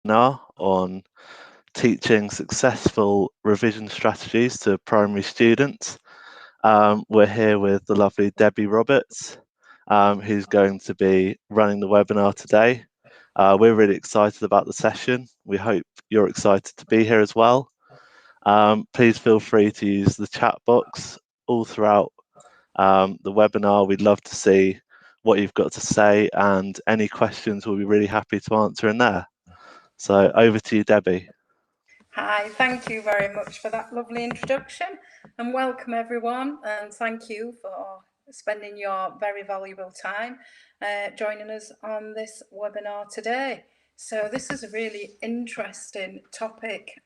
webinar on teaching successful revision strategies to primary students. We're here with the lovely Debbie Roberts, who's going to be running the webinar today. We're really excited about the session. We hope you're excited to be here as well. Please feel free to use the chat box all throughout the webinar. We'd love to see what you've got to say, and any questions we'll be really happy to answer in there. So over to you, Debbie. Hi, thank you very much for that lovely introduction, and welcome everyone, and thank you for spending your very valuable time joining us on this webinar today. So this is a really interesting topic.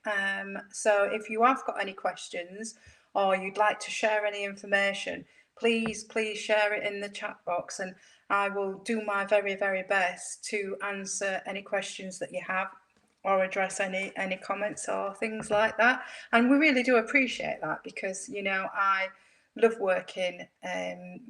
So if you have got any questions or you'd like to share any information, please share it in the chat box, and I will do my very best to answer any questions that you have or address any comments or things like that. And we really do appreciate that, because I love working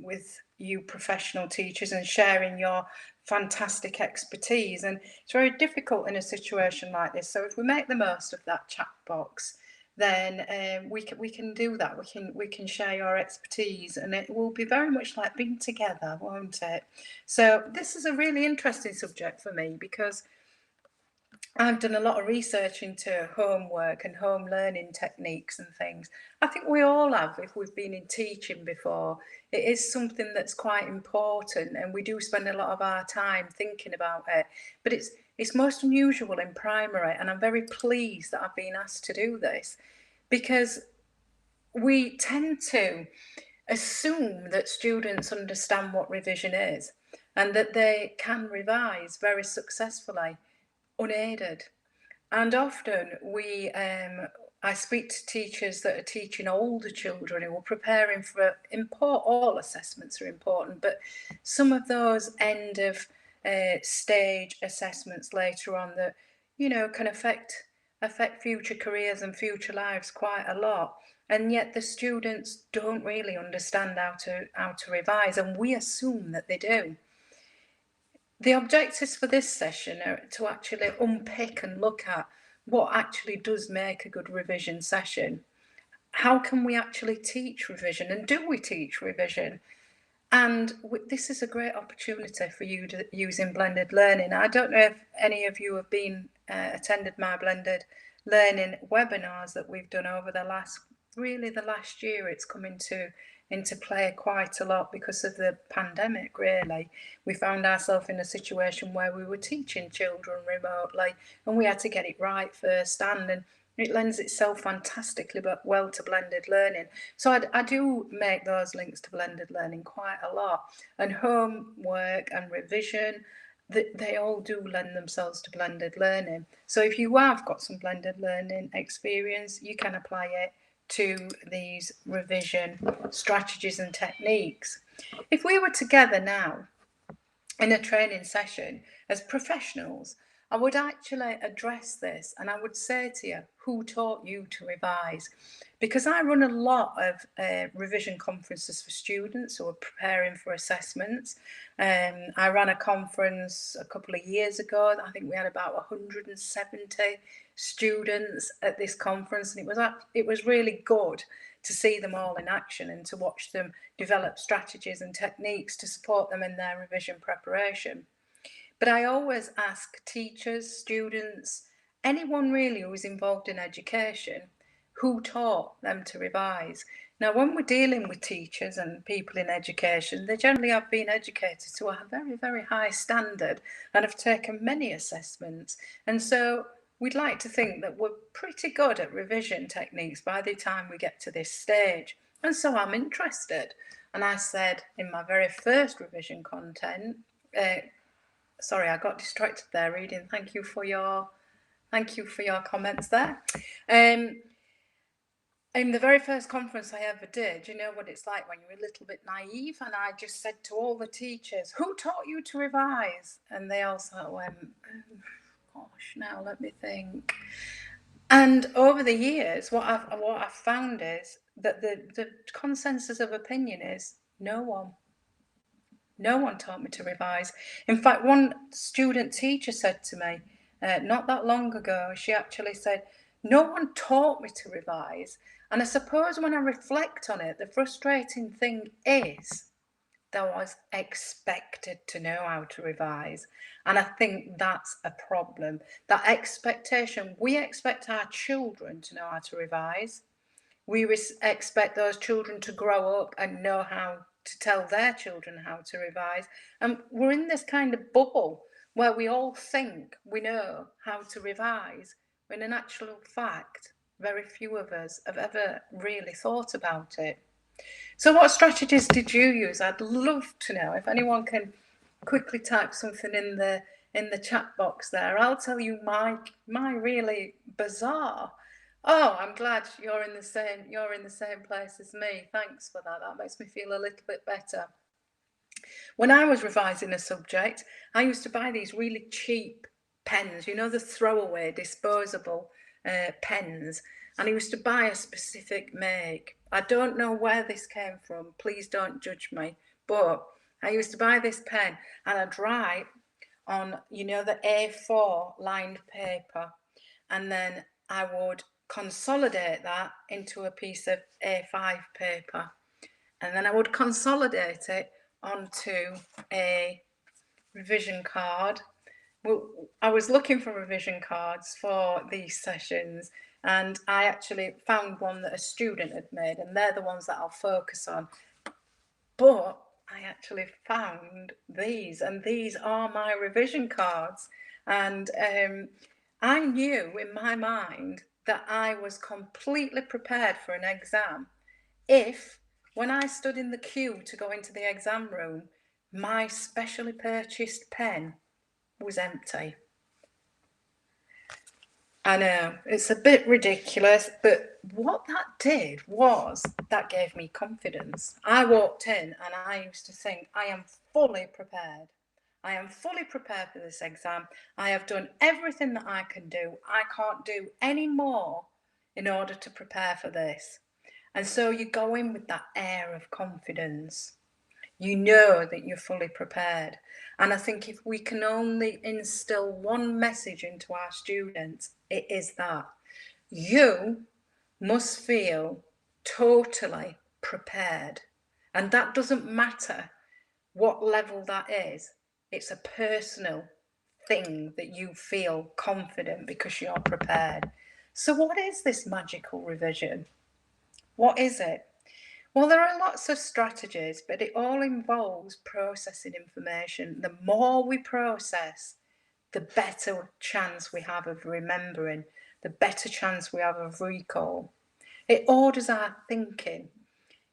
with you professional teachers and sharing your fantastic expertise, and it's very difficult in a situation like this. So if we make the most of that chat box, then we can do that. We can share your expertise, and it will be very much like being together, won't it? So this is a really interesting subject for me, because I've done a lot of research into homework and home learning techniques and things. I think we all have, if we've been in teaching before. It is something that's quite important, and we do spend a lot of our time thinking about it. But it's most unusual in primary, and I'm very pleased that I've been asked to do this, because we tend to assume that students understand what revision is and that they can revise very successfully unaided. And often I speak to teachers that are teaching older children who are preparing for all assessments are important, but some of those end of stage assessments later on that can affect future careers and future lives quite a lot. And yet the students don't really understand how to revise, and we assume that they do. The objectives for this session are to actually unpick and look at what actually does make a good revision session. How can we actually teach revision, and do we teach revision? And this is a great opportunity for you to use in blended learning. I don't know if any of you have been attended my blended learning webinars that we've done over the last year. It's come into play quite a lot because of the pandemic, really. We found ourselves in a situation where we were teaching children remotely, and we had to get it right first and it lends itself fantastically but well to blended learning. So I do make those links to blended learning quite a lot. And homework and revision, they all do lend themselves to blended learning. So if you have got some blended learning experience, you can apply it to these revision strategies and techniques. If we were together now in a training session as professionals, I would actually address this, and I would say to you, who taught you to revise? Because I run a lot of revision conferences for students who are preparing for assessments. I ran a conference a couple of years ago. I think we had about 170 students at this conference, and it was really good to see them all in action and to watch them develop strategies and techniques to support them in their revision preparation. But I always ask teachers, students, anyone really who is involved in education, who taught them to revise? Now, when we're dealing with teachers and people in education, they generally have been educated to a very high standard and have taken many assessments. And so we'd like to think that we're pretty good at revision techniques by the time we get to this stage. And so I'm interested. And I said in my very first revision content, sorry, I got distracted there reading. Thank you for your comments there. In the very first conference I ever did, you know what it's like when you're a little bit naive, and I just said to all the teachers, who taught you to revise? And they all sort of went, oh, gosh, now let me think. And over the years, what I've found is that the consensus of opinion is no one. No one taught me to revise. In fact, one student teacher said to me, not that long ago. She actually said, no one taught me to revise. And I suppose when I reflect on it, the frustrating thing is that I was expected to know how to revise. And I think that's a problem. That expectation, we expect our children to know how to revise. We expect those children to grow up and know how to tell their children how to revise. And we're in this kind of bubble where we all think we know how to revise, when in actual fact, very few of us have ever really thought about it. So what strategies did you use? I'd love to know. If anyone can quickly type something in the chat box there, I'll tell you my really bizarre. Oh, I'm glad you're in the same place as me. Thanks for that. That makes me feel a little bit better. When I was revising a subject, I used to buy these really cheap pens, you know, the throwaway disposable pens, and I used to buy a specific make. I don't know where this came from, please don't judge me, but I used to buy this pen and I'd write on, you know, the A4 lined paper, and then I would consolidate that into a piece of A5 paper, and then I would consolidate it onto a revision card. Well, I was looking for revision cards for these sessions, and I actually found one that a student had made, and they're the ones that I'll focus on. But I actually found these, and these are my revision cards. And I knew in my mind that I was completely prepared for an exam if, when I stood in the queue to go into the exam room, my specially purchased pen was empty. I know, it's a bit ridiculous, but what that did was that gave me confidence. I walked in and I used to think, I am fully prepared. I am fully prepared for this exam. I have done everything that I can do. I can't do any more in order to prepare for this. And so you go in with that air of confidence. You know that you're fully prepared. And I think if we can only instill one message into our students, it is that you must feel totally prepared. And that doesn't matter what level that is. It's a personal thing that you feel confident because you're prepared. So what is this magical revision? What is it? Well, there are lots of strategies, but it all involves processing information. The more we process, the better chance we have of remembering, the better chance we have of recall. It orders our thinking.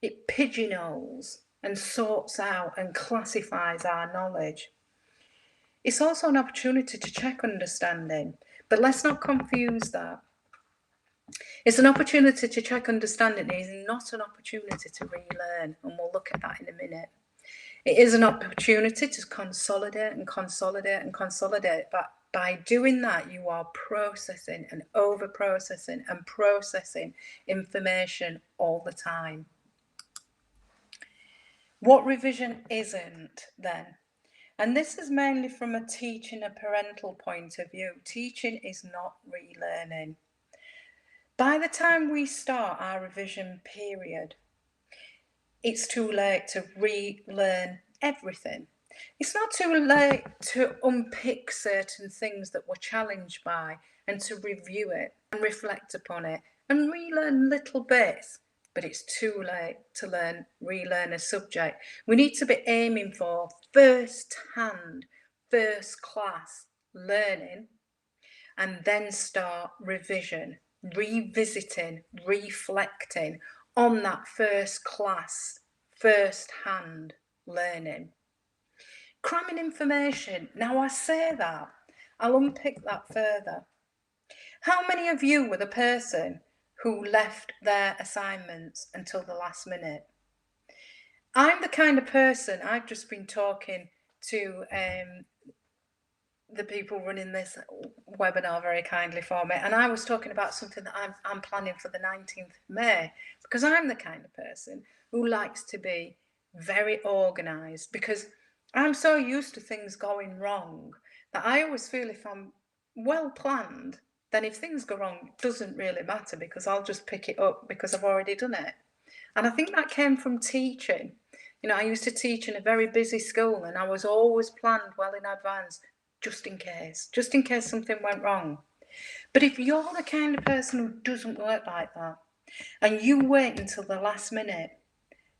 It pigeonholes and sorts out and classifies our knowledge. It's also an opportunity to check understanding, but let's not confuse that. It's an opportunity to check understanding. It is not an opportunity to relearn, and we'll look at that in a minute. It is an opportunity to consolidate and consolidate and consolidate, but by doing that, you are processing and over-processing and processing information all the time. What revision isn't then? And this is mainly from a teaching and parental point of view. Teaching is not relearning. By the time we start our revision period, it's too late to relearn everything. It's not too late to unpick certain things that we're challenged by and to review it and reflect upon it and relearn little bits, but it's too late to relearn a subject. We need to be aiming for first-hand, first-class learning, and then start revision, revisiting, reflecting on that first class, first hand learning. Cramming information. Now I say that, I'll unpick that further. How many of you were the person who left their assignments until the last minute? I'm the kind of person, I've just been talking to the people running this webinar very kindly for me, and I was talking about something that I'm planning for the 19th of May, because I'm the kind of person who likes to be very organised, because I'm so used to things going wrong that I always feel if I'm well planned, then if things go wrong, it doesn't really matter because I'll just pick it up because I've already done it. And I think that came from teaching. You know, I used to teach in a very busy school and I was always planned well in advance, just in case something went wrong. But if you're the kind of person who doesn't work like that and you wait until the last minute,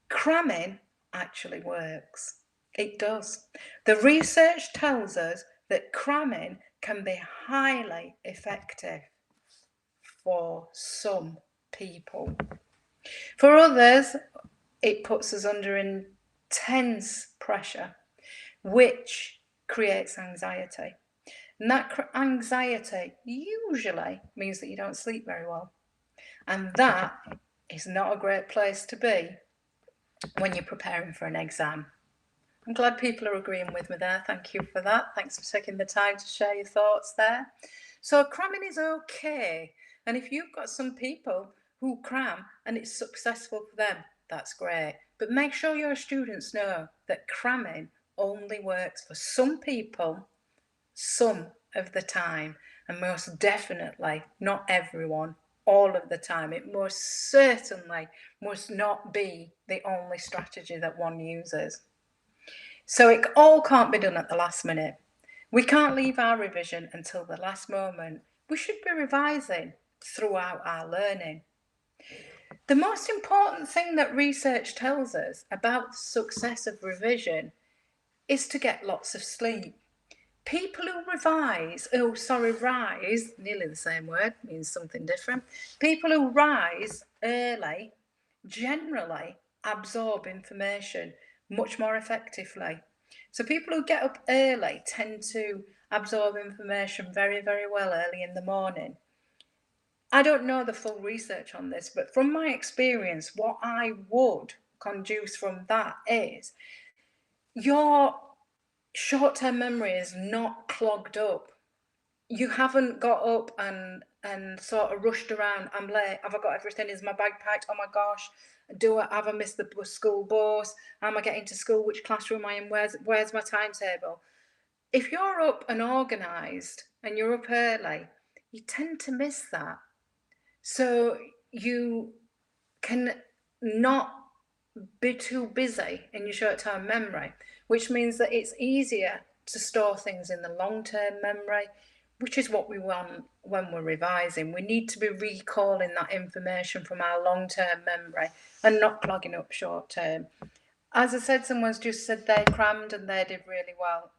cramming actually works. It does. The research tells us that cramming can be highly effective for some people. For others, it puts us under intense pressure, which creates anxiety. And that anxiety usually means that you don't sleep very well. And that is not a great place to be when you're preparing for an exam. I'm glad people are agreeing with me there. Thank you for that. Thanks for taking the time to share your thoughts there. So cramming is okay. And if you've got some people who cram and it's successful for them, that's great. But make sure your students know that cramming only works for some people, some of the time, and most definitely not everyone, all of the time. It most certainly must not be the only strategy that one uses. So it all can't be done at the last minute. We can't leave our revision until the last moment. We should be revising throughout our learning. The most important thing that research tells us about the success of revision is to get lots of sleep. People who rise, nearly the same word, means something different. People who rise early generally absorb information much more effectively. So people who get up early tend to absorb information very, very well early in the morning. I don't know the full research on this, but from my experience, what I would conduce from that is your short-term memory is not clogged up. You haven't got up and sort of rushed around. I'm late. Have I got everything? Is my bag packed? Oh my gosh. Have I missed the school bus? Am I getting to school? Which classroom am I in? Where's my timetable? If you're up and organised and you're up early, you tend to miss that. So you can not be too busy in your short-term memory, which means that it's easier to store things in the long-term memory, which is what we want when we're revising. We need to be recalling that information from our long-term memory and not clogging up short-term. As I said, someone's just said they crammed and they did really well.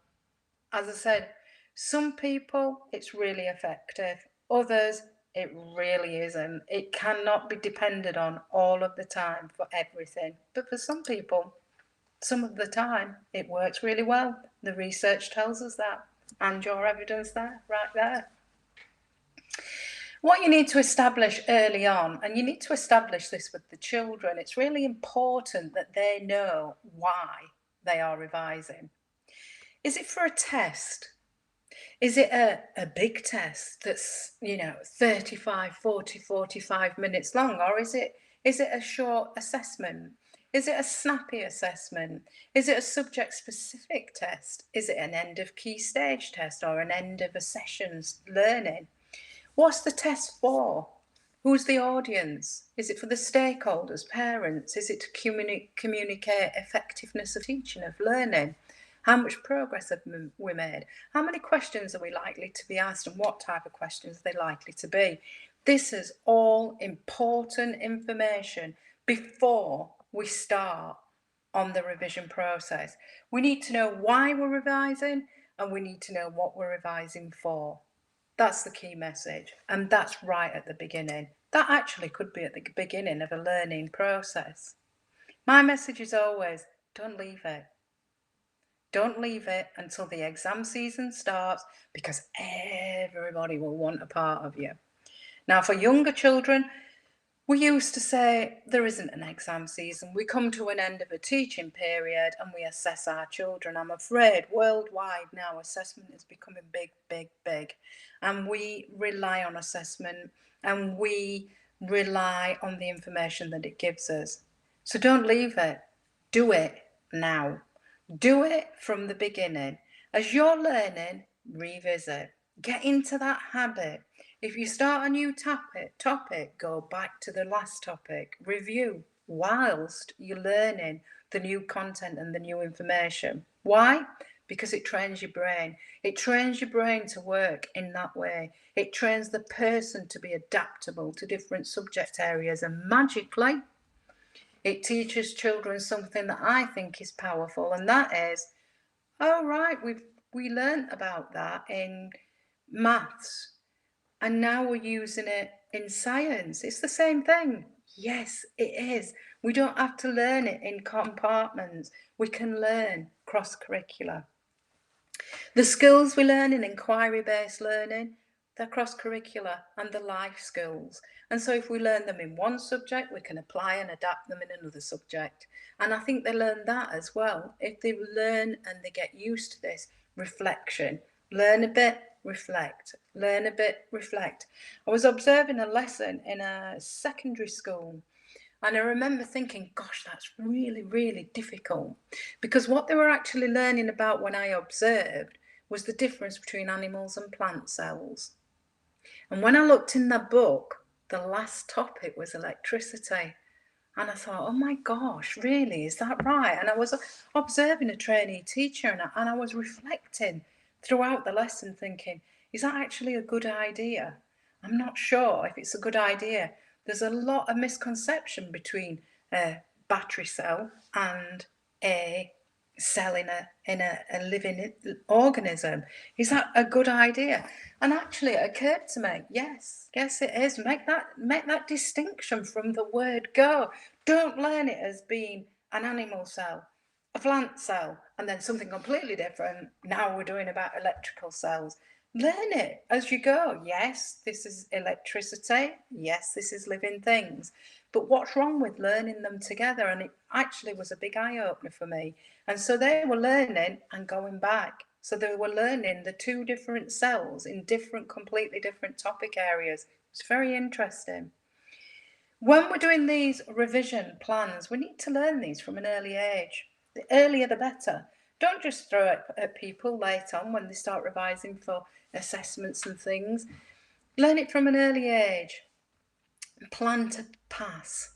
As I said, some people it's really effective, others it really isn't. It cannot be depended on all of the time for everything. But for some people, some of the time, it works really well. The research tells us that, and your evidence there, right there. What you need to establish early on, and you need to establish this with the children, it's really important that they know why they are revising. Is it for a test? Is it a big test that's, 35, 40, 45 minutes long? Or is it a short assessment? Is it a snappy assessment? Is it a subject-specific test? Is it an end of key stage test or an end of a session's learning? What's the test for? Who's the audience? Is it for the stakeholders, parents? Is it to communicate effectiveness of teaching, of learning? How much progress have we made? How many questions are we likely to be asked and what type of questions are they likely to be? This is all important information before we start on the revision process. We need to know why we're revising and we need to know what we're revising for. That's the key message, and that's right at the beginning. That actually could be at the beginning of a learning process. My message is always, don't leave it. Don't leave it until the exam season starts because everybody will want a part of you. Now, for younger children, we used to say there isn't an exam season. We come to an end of a teaching period and we assess our children. I'm afraid worldwide now assessment is becoming big, big, big. And we rely on assessment and we rely on the information that it gives us. So don't leave it. Do it now. Do it from the beginning. As you're learning, revisit. Get into that habit. If you start a new topic, go back to the last topic, review whilst you're learning the new content and the new information. Why? Because it trains your brain. It trains your brain to work in that way. It trains the person to be adaptable to different subject areas, and magically, it teaches children something that I think is powerful, and that is, oh right, we learnt about that in maths, and now we're using it in science. It's the same thing. Yes, it is. We don't have to learn it in compartments. We can learn cross-curricular. The skills we learn in inquiry-based learning, they're cross-curricular and the life skills. And so if we learn them in one subject, we can apply and adapt them in another subject. And I think they learn that as well. If they learn and they get used to this reflection, learn a bit, reflect, learn a bit, reflect. I was observing a lesson in a secondary school, and I remember thinking, gosh, that's really, really difficult. Because what they were actually learning about when I observed was the difference between animals and plant cells. And when I looked in the book, the last topic was electricity. And I thought, oh my gosh, really, is that right? And I was observing a trainee teacher, and I was reflecting throughout the lesson thinking, is that actually a good idea? I'm not sure if it's a good idea. There's a lot of misconception between a battery cell and a cell in a living organism. Is that a good idea? And actually it occurred to me, yes it is. Make that distinction from the word go. Don't learn it as being an animal cell, a plant cell, and then something completely different. Now we're doing about electrical cells. Learn it as you go. Yes, this is electricity. Yes, this is living things. But what's wrong with learning them together? And it actually was a big eye-opener for me. And so they were learning and going back. So they were learning the two different cells in completely different topic areas. It's very interesting. When we're doing these revision plans, we need to learn these from an early age. The earlier the better. Don't just throw it at people late on when they start revising for assessments and things. Learn it from an early age. Plan to pass.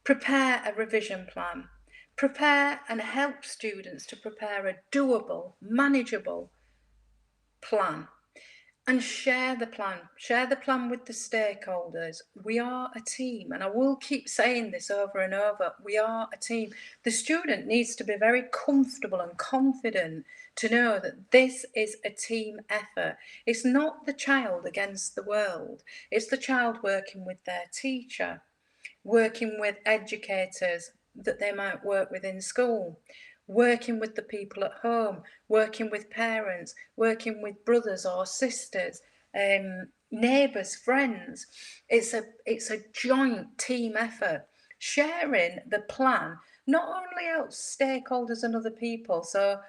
Prepare a revision plan. Prepare and help students to prepare a doable, manageable plan. And share the plan. Share the plan with the stakeholders. We are a team, and I will keep saying this over and over. We are a team. The student needs to be very comfortable and confident to know that this is a team effort. It's not the child against the world. It's the child working with their teacher, working with educators that they might work with in school, working with the people at home, working with parents, working with brothers or sisters, neighbours, friends. It's a joint team effort. Sharing the plan not only helps stakeholders and other people. So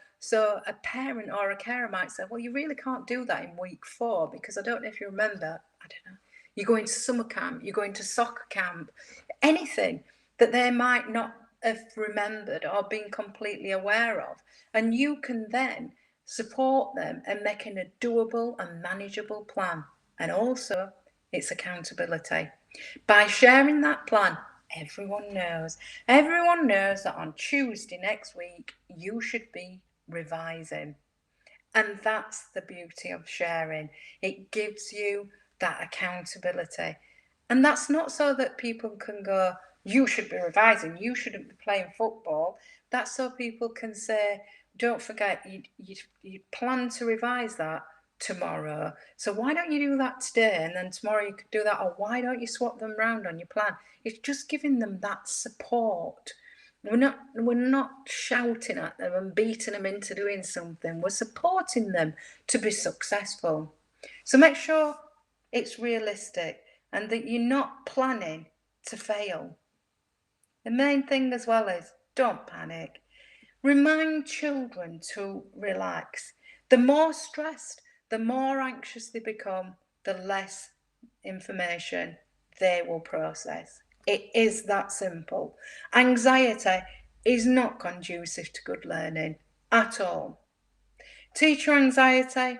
a parent or a carer might say, well, you really can't do that in week 4 because I don't know if you remember, I don't know, you're going to summer camp, you're going to soccer camp, anything that they might not have remembered or been completely aware of. And you can then support them in making a doable and manageable plan. And also, it's accountability. By sharing that plan, everyone knows that on Tuesday next week, you should be revising. And that's the beauty of sharing. It gives you that accountability. And that's not so that people can go, you should be revising, you shouldn't be playing football. That's so people can say, don't forget, you plan to revise that tomorrow. So why don't you do that today? And then tomorrow you could do that. Or why don't you swap them round on your plan? It's just giving them that support. We're not shouting at them and beating them into doing something. We're supporting them to be successful. So make sure it's realistic and that you're not planning to fail. The main thing as well is don't panic. Remind children to relax. The more stressed, the more anxious they become, the less information they will process. It is that simple. Anxiety is not conducive to good learning at all. Teacher anxiety,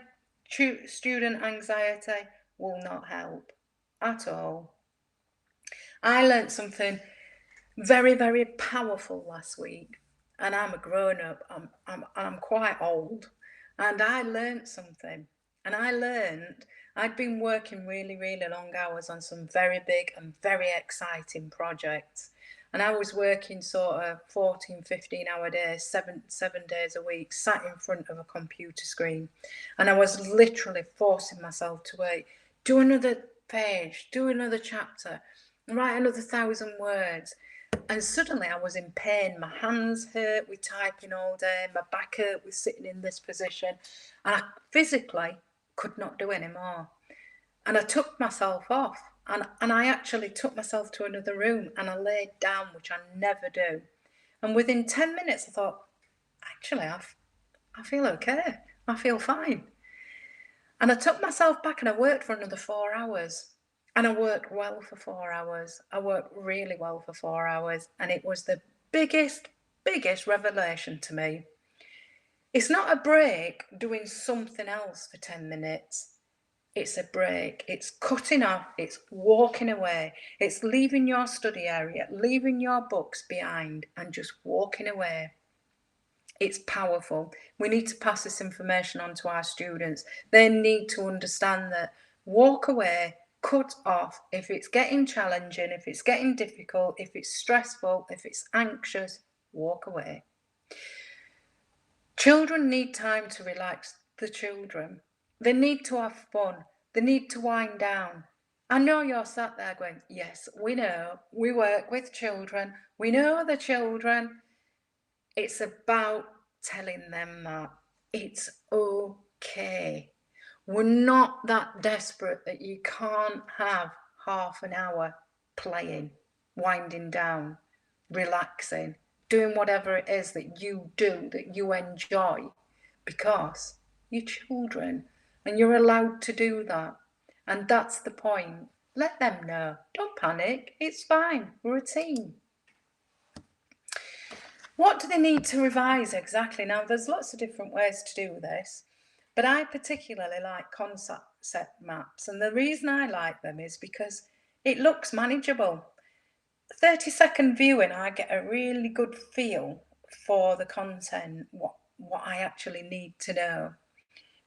student anxiety will not help at all. I learnt something very, very powerful last week, and I'm a grown-up, I'm quite old, and I learnt something. And I learned I'd been working really, really long hours on some very big and very exciting projects. And I was working sort of 14, 15-hour days, seven days a week, sat in front of a computer screen. And I was literally forcing myself to wait, do another page, do another chapter, write another 1,000 words. And suddenly I was in pain. My hands hurt with typing all day. My back hurt with sitting in this position. And I physically could not do anymore. And I took myself off. And I actually took myself to another room and I laid down, which I never do. And within 10 minutes, I thought, actually, I feel okay. I feel fine. And I took myself back and I worked for another 4 hours. And I worked well for 4 hours. I worked really well for 4 hours. And it was the biggest revelation to me. It's not a break doing something else for 10 minutes. It's a break. It's cutting off. It's walking away. It's leaving your study area, leaving your books behind and just walking away. It's powerful. We need to pass this information on to our students. They need to understand that walk away, cut off. If it's getting challenging, if it's getting difficult, if it's stressful, if it's anxious, walk away. Children need time to relax. The children. They need to have fun. They need to wind down. I know you're sat there going, yes, we know. We work with children. We know the children. It's about telling them that it's okay. We're not that desperate that you can't have half an hour playing, winding down, relaxing, doing whatever it is that you do, that you enjoy, because you're children and you're allowed to do that. And that's the point. Let them know. Don't panic. It's fine. We're a team. What do they need to revise exactly? Now, there's lots of different ways to do this, but I particularly like concept maps. And the reason I like them is because it looks manageable. 30-second viewing, I get a really good feel for the content, what I actually need to know.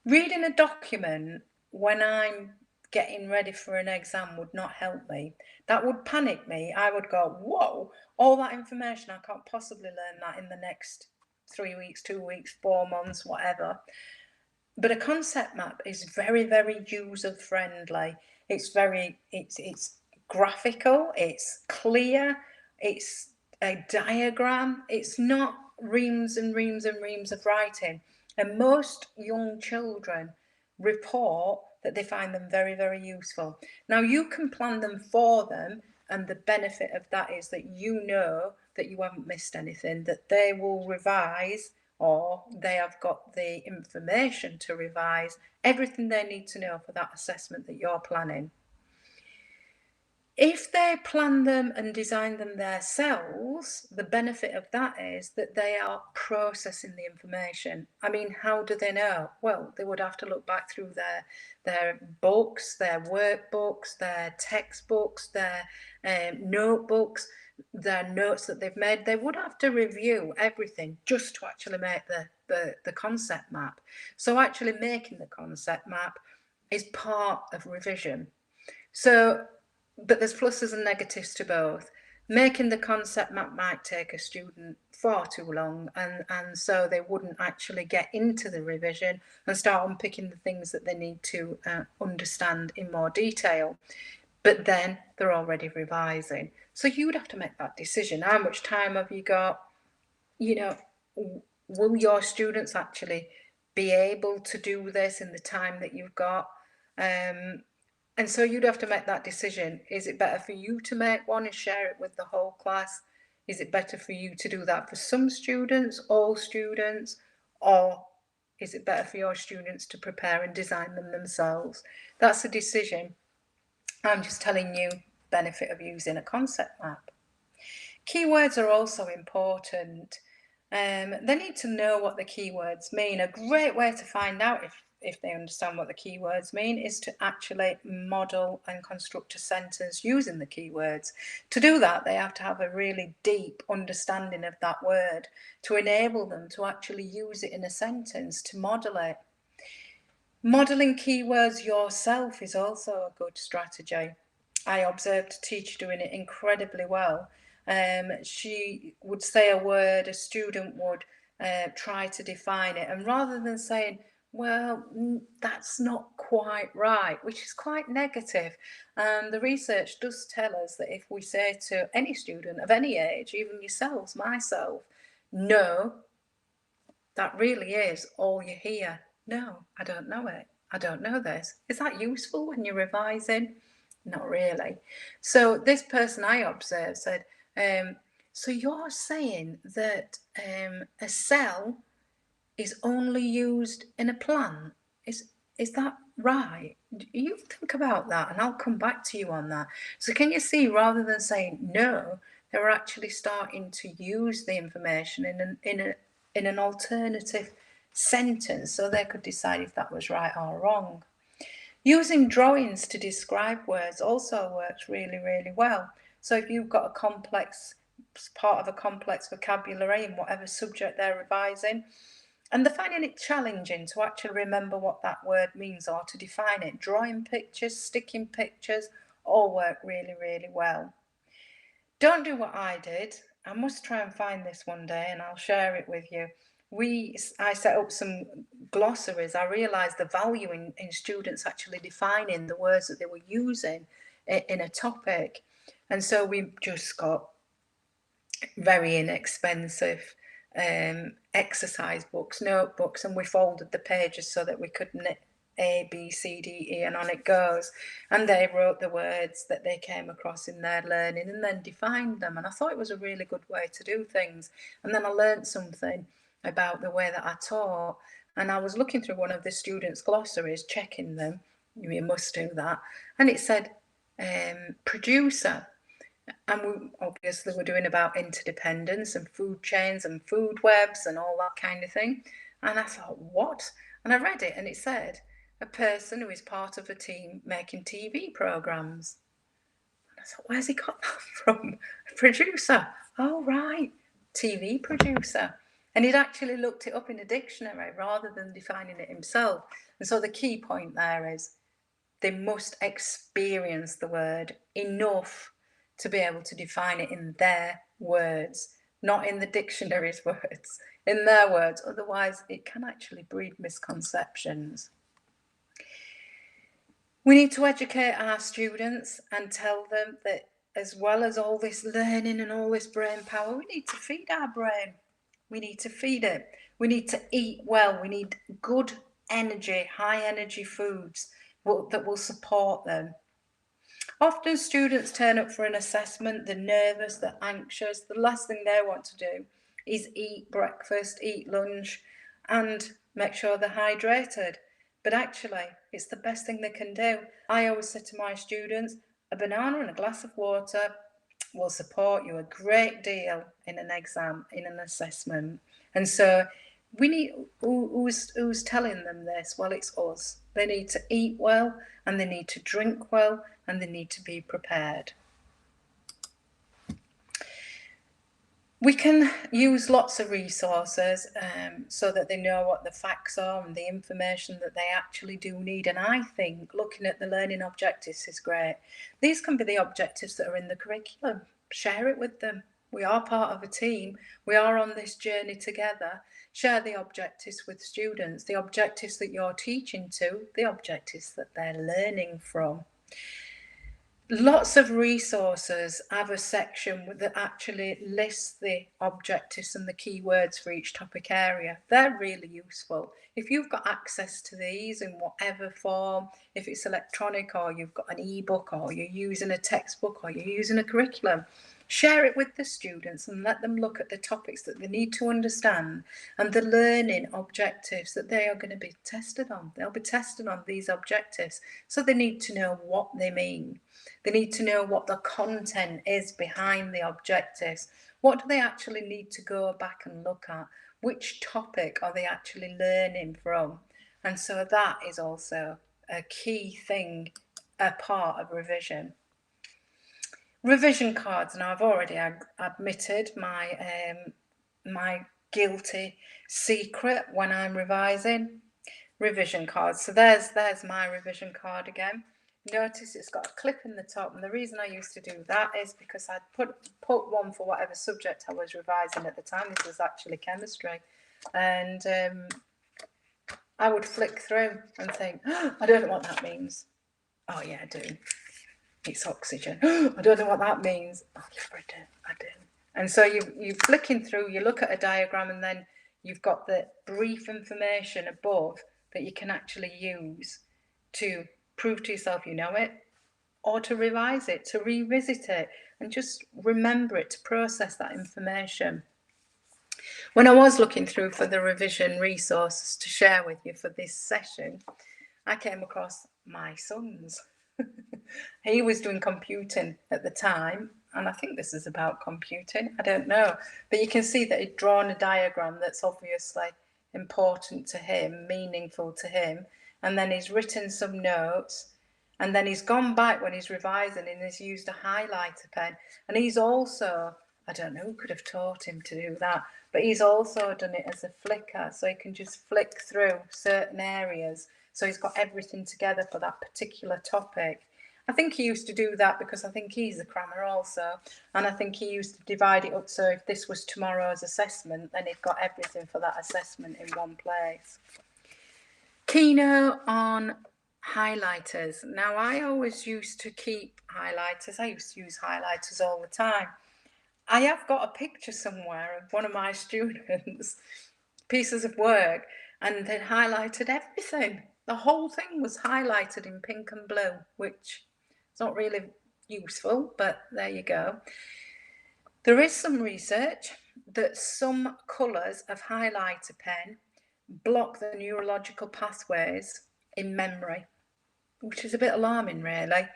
Reading a document when I'm getting ready for an exam would not help me. That would panic me. I would go, whoa, all that information, I can't possibly learn that in the next 3 weeks, 2 weeks, 4 months, whatever. But a concept map is very, very user friendly. It's graphical, it's clear, it's a diagram. It's not reams and reams and reams of writing. And most young children report that they find them very, very useful. Now, you can plan them for them, and the benefit of that is that you know that you haven't missed anything, that they will revise, or they have got the information to revise everything they need to know for that assessment that you're planning. If they plan them and design them themselves, the benefit of that is that they are processing the information. I mean, how do they know? Well, they would have to look back through their books, their workbooks, their textbooks, their notebooks, their notes that they've made. They would have to review everything just to actually make the concept map. So actually making the concept map is part of revision. But there's pluses and negatives to both. Making the concept map might take a student far too long, and so they wouldn't actually get into the revision and start unpicking the things that they need to understand in more detail. But then they're already revising. So you would have to make that decision. How much time have you got? You know, will your students actually be able to do this in the time that you've got? And so you'd have to make that decision. Is it better for you to make one and share it with the whole class? Is it better for you to do that for some students, all students? Or is it better for your students to prepare and design them themselves? That's a decision. I'm just telling you the benefit of using a concept map. Keywords are also important. They need to know what the keywords mean. A great way to find out if if they understand what the keywords mean, is to actually model and construct a sentence using the keywords. To do that, they have to have a really deep understanding of that word to enable them to actually use it in a sentence, to model it. Modeling keywords yourself is also a good strategy. I observed a teacher doing it incredibly well. She would say a word, a student would try to define it, and rather than saying, well, that's not quite right, which is quite negative. The research does tell us that if we say to any student of any age, even yourselves, myself, no, that really is all you hear. No, I don't know it. I don't know this. Is that useful when you're revising? Not really. So this person I observed said, so you're saying that a cell is only used in a plant? Is that right? You think about that and I'll come back to you on that. So can you see, rather than saying no, they were actually starting to use the information in an alternative sentence so they could decide if that was right or wrong. Using drawings to describe words also works really, really well. So if you've got a complex part of a complex vocabulary in whatever subject they're revising, and they're finding it challenging to actually remember what that word means or to define it, drawing pictures, sticking pictures, all work really, really well. Don't do what I did. I must try and find this one day and I'll share it with you. I set up some glossaries. I realised the value in students actually defining the words that they were using in a topic. And so we just got very inexpensive exercise books, notebooks, and we folded the pages so that we could knit A, B, C, D, E, and on it goes. And they wrote the words that they came across in their learning and then defined them. And I thought it was a really good way to do things. And then I learned something about the way that I taught. And I was looking through one of the students' glossaries, checking them. You must do that. And it said producer. And we obviously were doing about interdependence and food chains and food webs and all that kind of thing. And I thought, what? And I read it and it said, a person who is part of a team making TV programmes. And I thought, where's he got that from? A producer. Oh, right. TV producer. And he'd actually looked it up in a dictionary rather than defining it himself. And so the key point there is they must experience the word enough to be able to define it in their words, not in the dictionary's words, in their words. Otherwise, it can actually breed misconceptions. We need to educate our students and tell them that as well as all this learning and all this brain power, we need to feed our brain. We need to feed it. We need to eat well. We need good energy, high energy foods that will support them. Often students turn up for an assessment, they're nervous, they're anxious. The last thing they want to do is eat breakfast, eat lunch, and make sure they're hydrated. But actually, it's the best thing they can do. I always say to my students, a banana and a glass of water will support you a great deal in an exam, in an assessment. And so we need, who's telling them this? Well, it's us. They need to eat well, and they need to drink well, and they need to be prepared. We can use lots of resources so that they know what the facts are and the information that they actually do need. And I think looking at the learning objectives is great. These can be the objectives that are in the curriculum. Share it with them. We are part of a team. We are on this journey together. Share the objectives with students, the objectives that you're teaching to, the objectives that they're learning from. Lots of resources have a section that actually lists the objectives and the keywords for each topic area. They're really useful. If you've got access to these in whatever form, if it's electronic or you've got an ebook or you're using a textbook or you're using a curriculum, share it with the students and let them look at the topics that they need to understand and the learning objectives that they are going to be tested on. They'll be tested on these objectives, so they need to know what they mean. They need to know what the content is behind the objectives. What do they actually need to go back and look at? Which topic are they actually learning from? And so that is also a key thing, a part of revision. Revision cards. Now, I've already admitted my guilty secret when I'm revising. Revision cards. So there's my revision card again. Notice it's got a clip in the top, and the reason I used to do that is because I'd put one for whatever subject I was revising at the time. This was actually chemistry, and I would flick through and think, oh, I don't know what that means. Oh yeah, I do. It's oxygen. I don't know what that means. Oh yeah, I do. And so you're flicking through, you look at a diagram, and then you've got the brief information above that you can actually use to prove to yourself you know it, or to revise it, to revisit it, and just remember it, to process that information. When I was looking through for the revision resources to share with you for this session, I came across my son's. He was doing computing at the time, and I think this is about computing, I don't know, but you can see that he'd drawn a diagram that's obviously important to him, meaningful to him, and then he's written some notes, and then he's gone back when he's revising and he's used a highlighter pen, and he's also, I don't know who could have taught him to do that, but he's also done it as a flicker, so he can just flick through certain areas, so he's got everything together for that particular topic. I think he used to do that because I think he's a crammer also, and I think he used to divide it up so if this was tomorrow's assessment, then he'd got everything for that assessment in one place. Keynote on highlighters. Now, I always used to keep highlighters. I used to use highlighters all the time. I have got a picture somewhere of one of my students' pieces of work, and they'd highlighted everything. The whole thing was highlighted in pink and blue, which is not really useful, but there you go. There is some research that some colours of highlighter pen block the neurological pathways in memory, which is a bit alarming, really.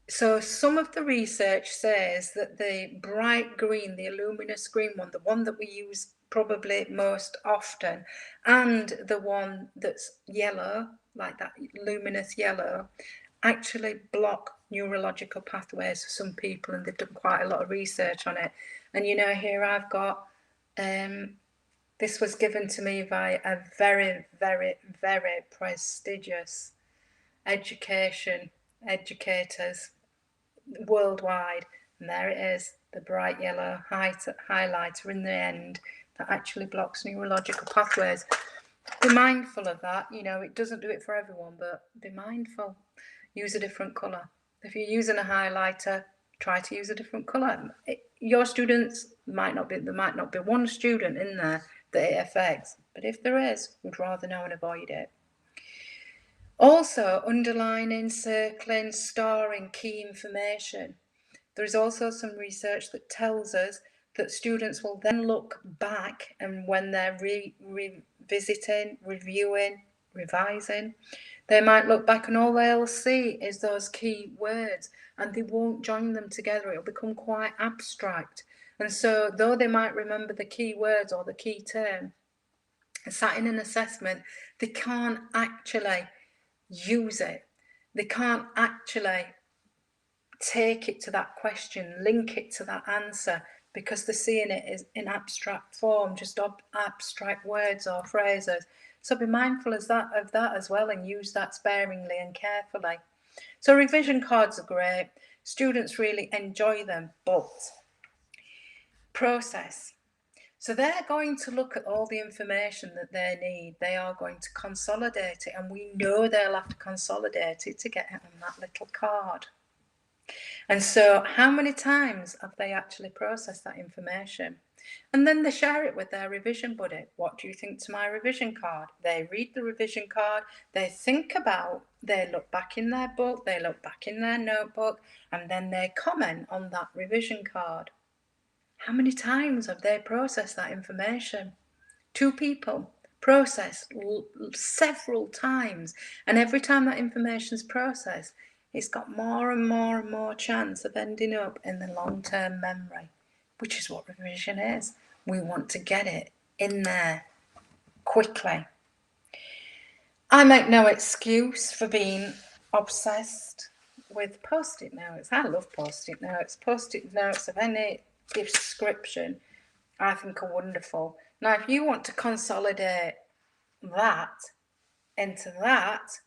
So some of the research says that the bright green, the luminous green one, the one that we use probably most often, and the one that's yellow, like that luminous yellow, actually block neurological pathways for some people, and they've done quite a lot of research on it. And you know, here I've got this was given to me by a very, very, very prestigious educators worldwide, and there it is, the bright yellow highlighter in the end that actually blocks neurological pathways. Be mindful of that. You know, it doesn't do it for everyone, but be mindful. Use a different colour. If you're using a highlighter, try to use a different colour. Your students might not be, there might not be one student in there that it affects, but if there is, we'd rather know and avoid it. Also, underlining, circling, starring key information. There is also some research that tells us that students will then look back, and when they're revisiting, reviewing, revising, they might look back and all they'll see is those key words, and they won't join them together. It'll become quite abstract. And so though they might remember the key words or the key term, sat in an assessment, they can't actually use it. They can't actually take it to that question, link it to that answer, because they're seeing it as in abstract form, just abstract words or phrases. So be mindful of that as well, and use that sparingly and carefully. So revision cards are great. Students really enjoy them, but process. So they're going to look at all the information that they need. They are going to consolidate it, and we know they'll have to consolidate it to get it on that little card. And so how many times have they actually processed that information? And then they share it with their revision buddy. What do you think to my revision card? They read the revision card, they think about, they look back in their book, they look back in their notebook, and then they comment on that revision card. How many times have they processed that information? 2 people processed several times, and every time that information is processed, it's got more and more and more chance of ending up in the long-term memory, which is what revision is. We want to get it in there quickly. I make no excuse for being obsessed with post-it notes. I love post-it notes. Post-it notes of any description I think are wonderful. Now, if you want to consolidate that into that,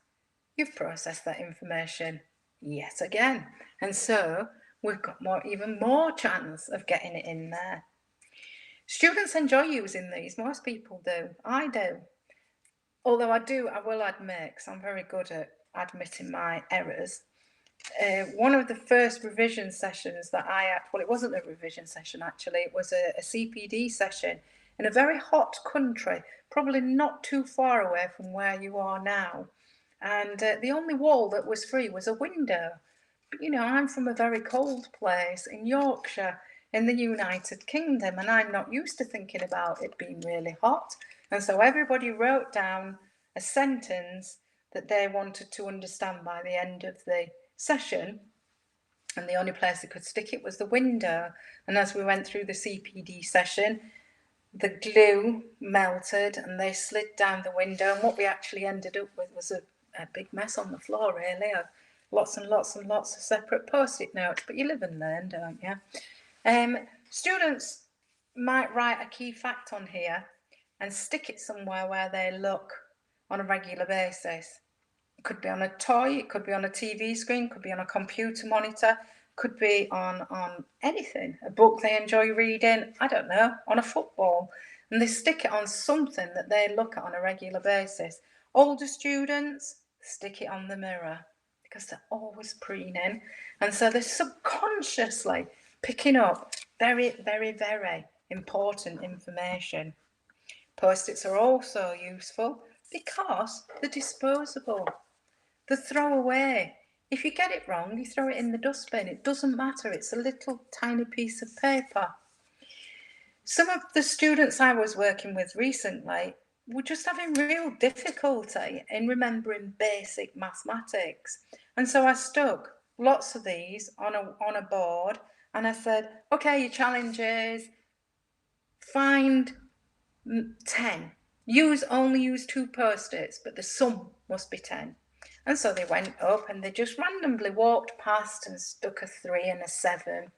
you've processed that information yet again. And so we've got even more chance of getting it in there. Students enjoy using these. Most people do. I do. Although I will admit, because I'm very good at admitting my errors, one of the first revision sessions that I had, well, it wasn't a revision session actually, it was a CPD session in a very hot country, probably not too far away from where you are now. And the only wall that was free was a window. But you know, I'm from a very cold place in Yorkshire in the United Kingdom, and I'm not used to thinking about it being really hot. And so everybody wrote down a sentence that they wanted to understand by the end of the session, and the only place they could stick it was the window. And as we went through the CPD session, the glue melted and they slid down the window, and what we actually ended up with was a big mess on the floor, really, of lots and lots and lots of separate post-it notes. But you live and learn, don't you? Students might write a key fact on here and stick it somewhere where they look on a regular basis. It could be on a toy, it could be on a TV screen, could be on a computer monitor, could be on anything, a book they enjoy reading, I don't know, on a football. And they stick it on something that they look at on a regular basis. Older students stick it on the mirror because they're always preening. And so they're subconsciously picking up very, very, very important information. Post-its are also useful because they're disposable. The throwaway. If you get it wrong, you throw it in the dustbin. It doesn't matter. It's a little tiny piece of paper. Some of the students I was working with recently were just having real difficulty in remembering basic mathematics. And so I stuck lots of these on a board, and I said, okay, your challenge is find 10. Only use 2 post-its, but the sum must be 10. And so they went up and they just randomly walked past and stuck a 3 and a 7, 10.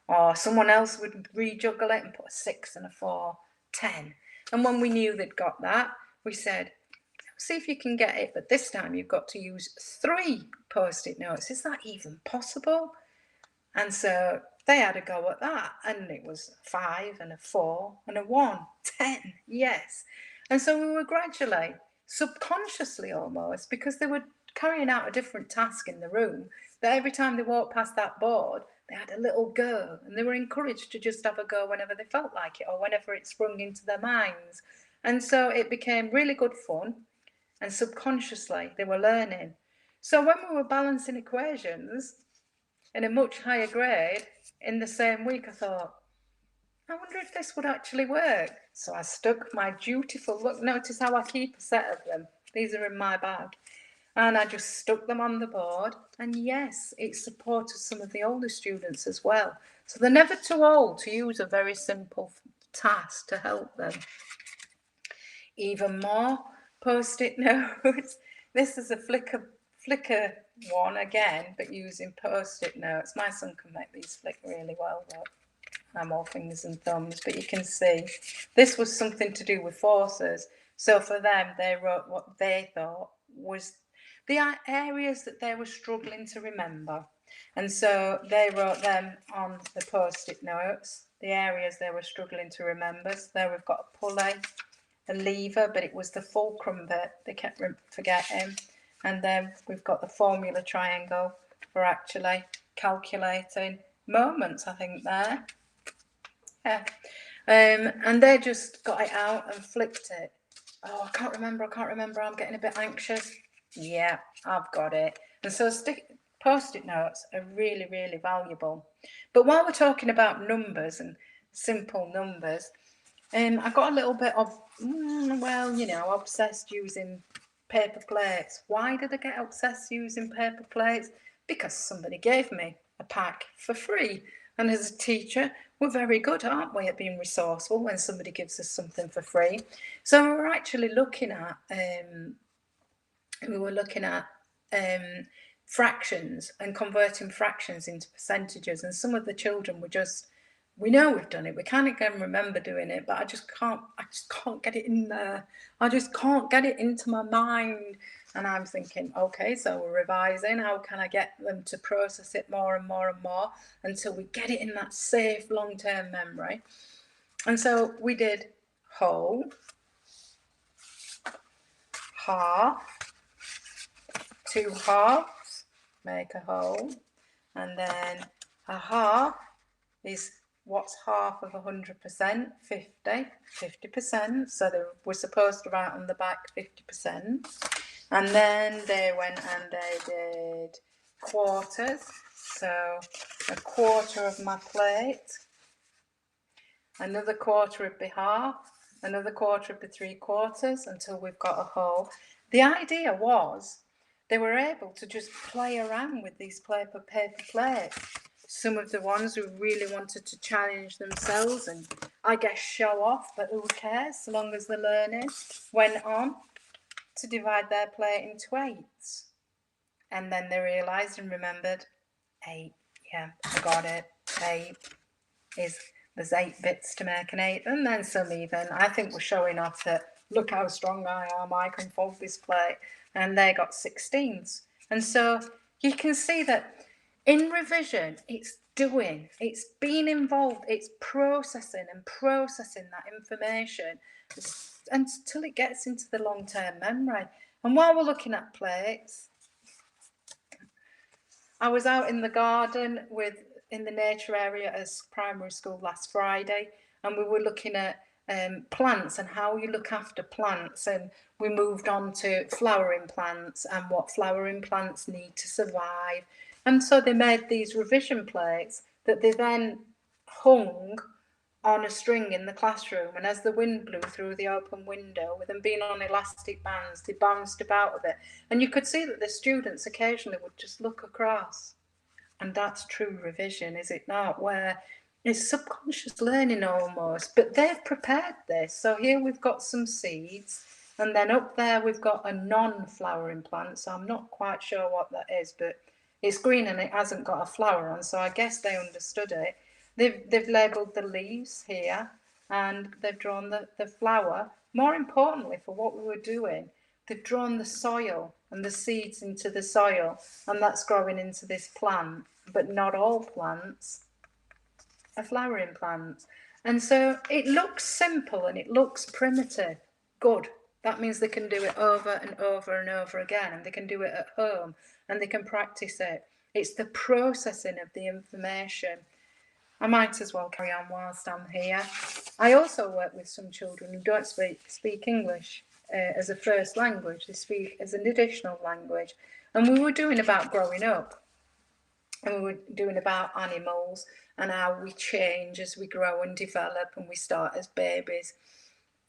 Or someone else would rejuggle it and put a 6 and a 4, 10. And when we knew they'd got that, we said, see if you can get it, but this time you've got to use 3 post-it notes. Is that even possible? And so they had a go at that, and it was 5 and a 4 and a 1, 10, yes. And so we were gradually, subconsciously almost, because they were carrying out a different task in the room, that every time they walked past that board, they had a little go, and they were encouraged to just have a go whenever they felt like it or whenever it sprung into their minds. And so it became really good fun, and subconsciously they were learning. So when we were balancing equations in a much higher grade in the same week, I thought, I wonder if this would actually work. So I stuck my dutiful, look, notice how I keep a set of them. These are in my bag. And I just stuck them on the board. And yes, it supported some of the older students as well. So they're never too old to use a very simple task to help them. Even more post-it notes. This is a flicker one again, but using post-it notes. My son can make these flick really well, though. I'm all fingers and thumbs, but you can see this was something to do with forces. So for them, they wrote what they thought was the areas that they were struggling to remember. And so they wrote them on the post-it notes, the areas they were struggling to remember. So there we've got a pulley, a lever, but it was the fulcrum bit they kept forgetting. And then we've got the formula triangle for actually calculating moments, I think, there. Yeah. And they just got it out and flipped it. Oh, I can't remember, I'm getting a bit anxious. Yeah, I've got it. And so post-it notes are really, really valuable. But while we're talking about numbers and simple numbers, I got a little bit of, obsessed using paper plates. Why did I get obsessed using paper plates? Because somebody gave me a pack for free. And as a teacher, we're very good, aren't we, at being resourceful when somebody gives us something for free. So we were actually looking at fractions and converting fractions into percentages, and some of the children were just, we know we've done it, we can't again remember doing it, but I just can't get it in there. I just can't get it into my mind. And I'm thinking, okay, so we're revising, how can I get them to process it more and more and more until we get it in that safe long-term memory. And so we did whole, half, 2 halves make a whole, and then a half is what's half of 100%? 50%. So we're supposed to write on the back 50%. And then they went and they did quarters. So a quarter of my plate, another quarter would be half, another quarter would be 3/4 until we've got a whole. The idea was they were able to just play around with these paper plates. Some of the ones who really wanted to challenge themselves and I guess show off, but who cares, so long as the learning went on to divide their plate into 8s. And then they realised and remembered 8. Yeah, I got it. 8 is, there's 8 bits to make an 8, and then some even, I think we're showing off that, look how strong I am, I can fold this plate, and they got 16s. And so you can see that in revision, it's doing, it's being involved, it's processing that information until it gets into the long-term memory. And while we're looking at plates, I was out in the garden in the nature area as primary school last Friday, and we were looking at plants and how you look after plants, and we moved on to flowering plants and what flowering plants need to survive. And so they made these revision plates that they then hung on a string in the classroom, and as the wind blew through the open window, with them being on elastic bands, they bounced about a bit, and you could see that the students occasionally would just look across. And that's true revision, is it not? Where it's subconscious learning almost, but they've prepared this. So here we've got some seeds, and then up there we've got a non-flowering plant, so I'm not quite sure what that is, but it's green and it hasn't got a flower on, so I guess they understood it. They've labelled the leaves here, and they've drawn the flower. More importantly, for what we were doing, they've drawn the soil and the seeds into the soil, and that's growing into this plant. But not all plants are flowering plants. And so it looks simple and it looks primitive. Good. That means they can do it over and over and over again, and they can do it at home, and they can practice it. It's the processing of the information. I might as well carry on whilst I'm here. I also work with some children who don't speak English as a first language. They speak as an additional language. And we were doing about growing up. And we were doing about animals and how we change as we grow and develop, and we start as babies.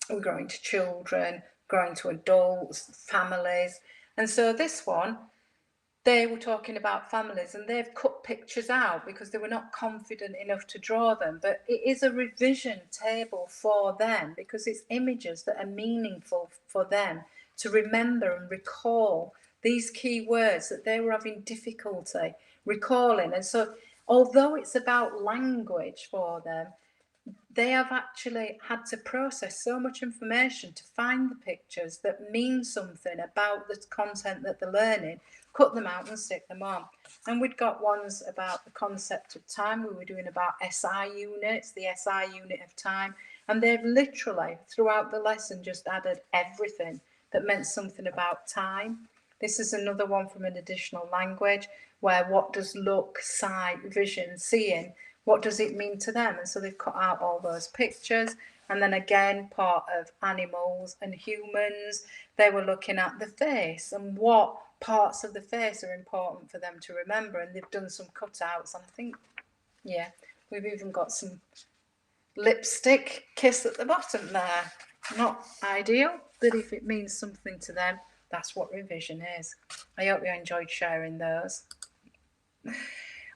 We grow into children, grow into adults, families. And so this one, they were talking about families, and they've cut pictures out because they were not confident enough to draw them. But it is a revision table for them because it's images that are meaningful for them to remember and recall these key words that they were having difficulty recalling. And so although it's about language for them, they have actually had to process so much information to find the pictures that mean something about the content that they're learning, cut them out and stick them on. And we'd got ones about the concept of time. We were doing about SI units, the SI unit of time. And they've literally, throughout the lesson, just added everything that meant something about time. This is another one from an additional language where what does look, sight, vision, seeing, what does it mean to them? And so they've cut out all those pictures. And then again, part of animals and humans, they were looking at the face and what parts of the face are important for them to remember. And they've done some cutouts. And I think, yeah, we've even got some lipstick kiss at the bottom there. Not ideal, but if it means something to them, that's what revision is. I hope you enjoyed sharing those.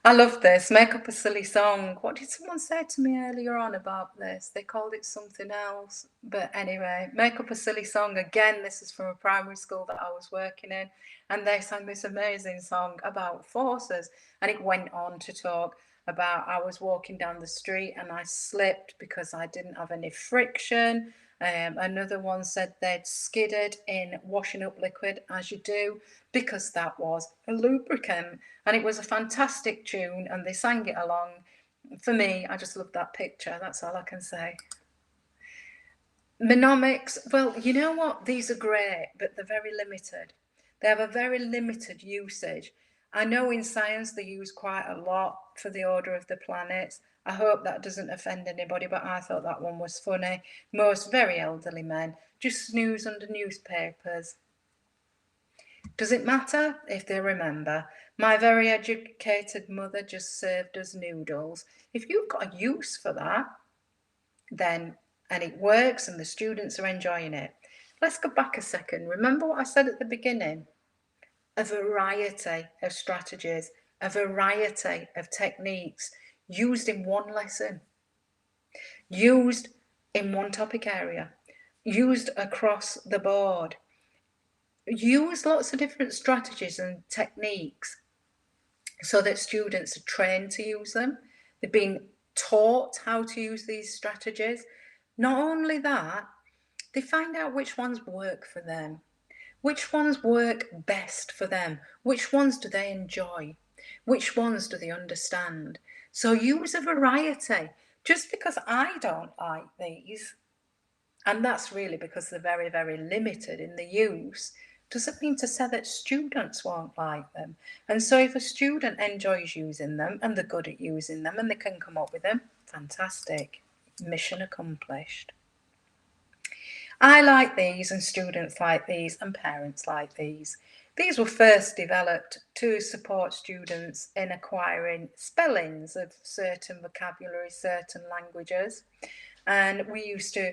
I love this. Make up a silly song. What did someone say to me earlier on about this? They called it something else. But anyway, make up a silly song. Again, this is from a primary school that I was working in. And they sang this amazing song about forces. And it went on to talk about I was walking down the street and I slipped because I didn't have any friction. Another one said they'd skidded in washing up liquid, as you do, because that was a lubricant. And it was a fantastic tune, and they sang it along. For me, I just love that picture. That's all I can say. Mnemonics, well, you know what? These are great, but they're very limited. They have a very limited usage. I know in science they use quite a lot for the order of the planets. I hope that doesn't offend anybody, but I thought that one was funny. Most very elderly men just snooze under newspapers. Does it matter if they remember? My very educated mother just served us noodles. If you've got a use for that, then, and it works and the students are enjoying it. Let's go back a second. Remember what I said at the beginning? A variety of strategies, a variety of techniques used in one lesson, used in one topic area, used across the board. Use lots of different strategies and techniques so that students are trained to use them. They've been taught how to use these strategies. Not only that, they find out which ones work for them, which ones work best for them, which ones do they enjoy, which ones do they understand. So use a variety. Just because I don't like these, and that's really because they're very, very limited in the use, doesn't mean to say that students won't like them. And so if a student enjoys using them and they're good at using them and they can come up with them, fantastic. Mission accomplished. I like these and students like these and parents like these. These were first developed to support students in acquiring spellings of certain vocabulary, certain languages. And we used to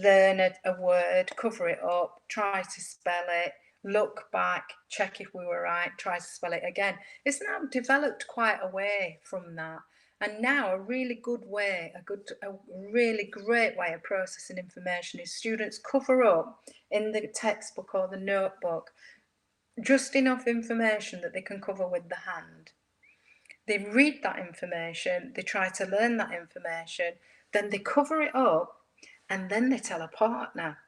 learn a word, cover it up, try to spell it, look back, check if we were right, try to spell it again. It's now developed quite a way from that. And now a really good way, a really great way of processing information is students cover up in the textbook or the notebook just enough information that they can cover with the hand. They read that information, they try to learn that information, then they cover it up, and then they tell a partner.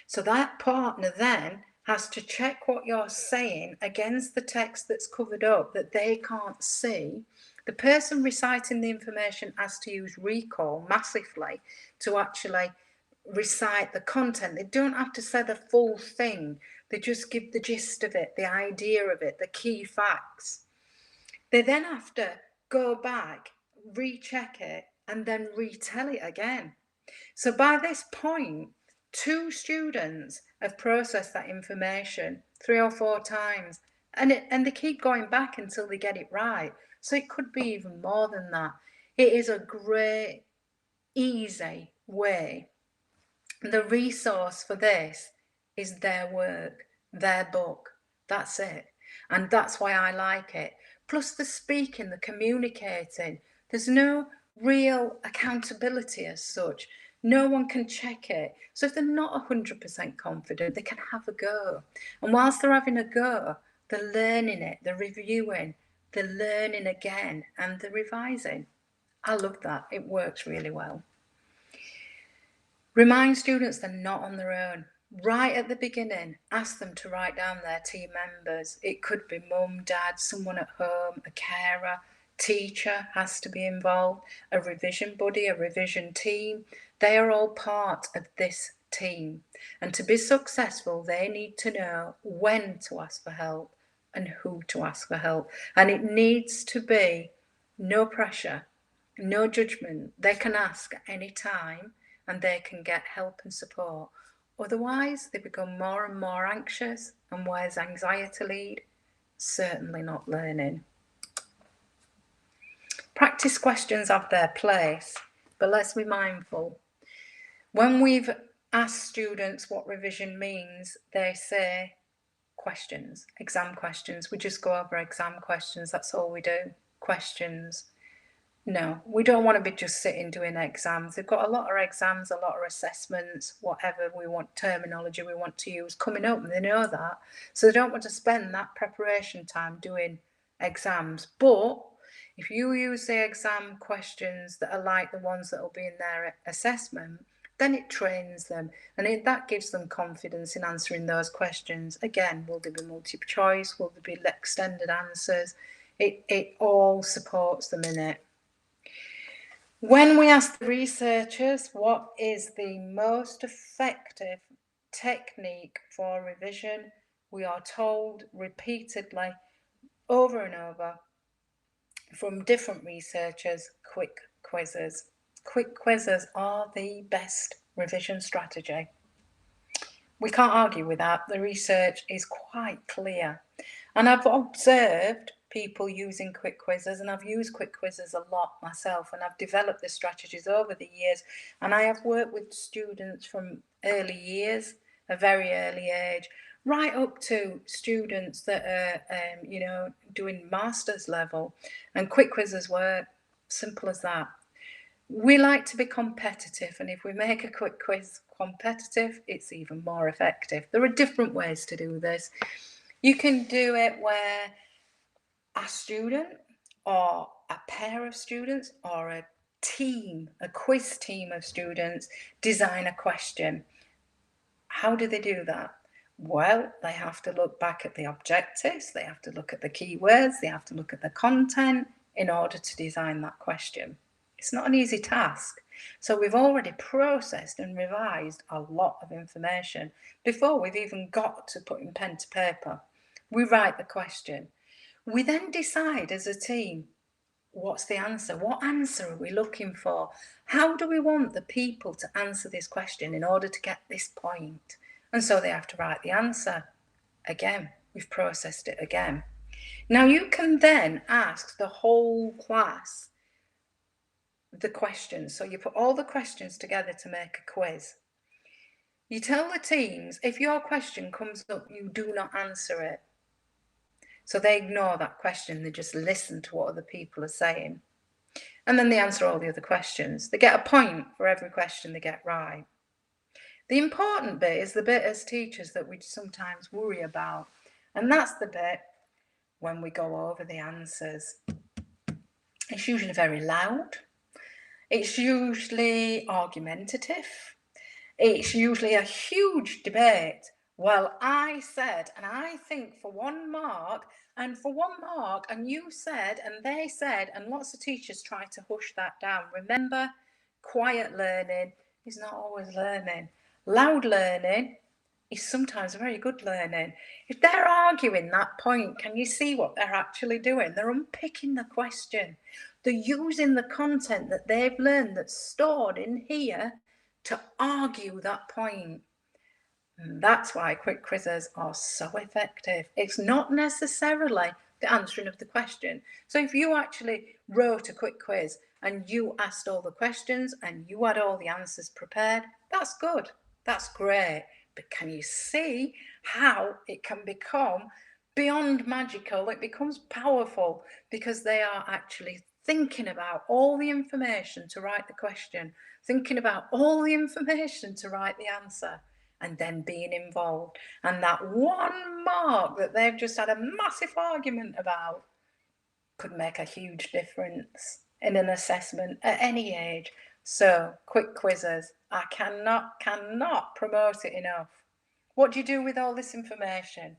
So that partner then has to check what you're saying against the text that's covered up that they can't see. The person reciting the information has to use recall massively to actually recite the content. They don't have to say the full thing. They just give the gist of it, the idea of it, the key facts. They then have to go back, recheck it, and then retell it again. So by this point, 2 students have processed that information 3 or 4 times, and they keep going back until they get it right. So it could be even more than that. It is a great, easy way. The resource for this is their work, their book. That's it. And that's why I like it. Plus the speaking, the communicating. There's no real accountability as such. No one can check it. So if they're not 100% confident, they can have a go. And whilst they're having a go, they're learning it, they're reviewing, they're learning again, and they're revising. I love that. It works really well. Remind students they're not on their own. Right at the beginning, ask them to write down their team members. It could be mum, dad, someone at home, a carer, teacher has to be involved, a revision buddy, a revision team. They are all part of this team. And to be successful, they need to know when to ask for help and who to ask for help. And it needs to be no pressure, no judgment. They can ask at any time and they can get help and support. Otherwise, they become more and more anxious, and where's anxiety lead? Certainly not learning. Practice questions have their place, but let's be mindful. When we've asked students what revision means, they say questions, exam questions. We just go over exam questions, that's all we do. questions. No, we don't want to be just sitting doing exams. They've got a lot of exams, a lot of assessments, whatever we want, terminology we want to use coming up, and they know that. So they don't want to spend that preparation time doing exams. But if you use the exam questions that are like the ones that will be in their assessment, then it trains them, and that gives them confidence in answering those questions. Again, will there be multiple choice? Will there be extended answers? It all supports them in it. When we ask the researchers what is the most effective technique for revision, we are told repeatedly, over and over, from different researchers, quick quizzes. Quick quizzes are the best revision strategy. We can't argue with that. The research is quite clear. And I've observed people using quick quizzes, and I've used quick quizzes a lot myself, and I've developed the strategies over the years. And I have worked with students from early years, a very early age, right up to students that are, doing master's level. And quick quizzes work, simple as that. We like to be competitive, and if we make a quick quiz competitive, it's even more effective. There are different ways to do this. You can do it where a student or a pair of students or a team, a quiz team of students, design a question. How do they do that? Well, they have to look back at the objectives, they have to look at the keywords, they have to look at the content in order to design that question. It's not an easy task. So we've already processed and revised a lot of information before we've even got to putting pen to paper. We write the question. We then decide as a team, what's the answer? What answer are we looking for? How do we want the people to answer this question in order to get this point? And so they have to write the answer. Again, we've processed it again. Now you can then ask the whole class the questions. So you put all the questions together to make a quiz. You tell the teams, if your question comes up, you do not answer it. So they ignore that question, they just listen to what other people are saying. And then they answer all the other questions. They get a point for every question they get right. The important bit is the bit as teachers that we sometimes worry about. And that's the bit when we go over the answers. It's usually very loud. It's usually argumentative. It's usually a huge debate. Well, I said, and I think for 1 mark, and for 1 mark, and you said, and they said, and lots of teachers try to hush that down. Remember, quiet learning is not always learning. Loud learning is sometimes very good learning. If they're arguing that point, can you see what they're actually doing? They're unpicking the question. They're using the content that they've learned that's stored in here to argue that point. And that's why quick quizzes are so effective. It's not necessarily the answering of the question. So if you actually wrote a quick quiz and you asked all the questions and you had all the answers prepared, that's good. That's great. But can you see how it can become beyond magical? It becomes powerful because they are actually thinking about all the information to write the question, thinking about all the information to write the answer, and then being involved. And that 1 mark that they've just had a massive argument about could make a huge difference in an assessment at any age. So quick quizzes, I cannot promote it enough. What do you do with all this information?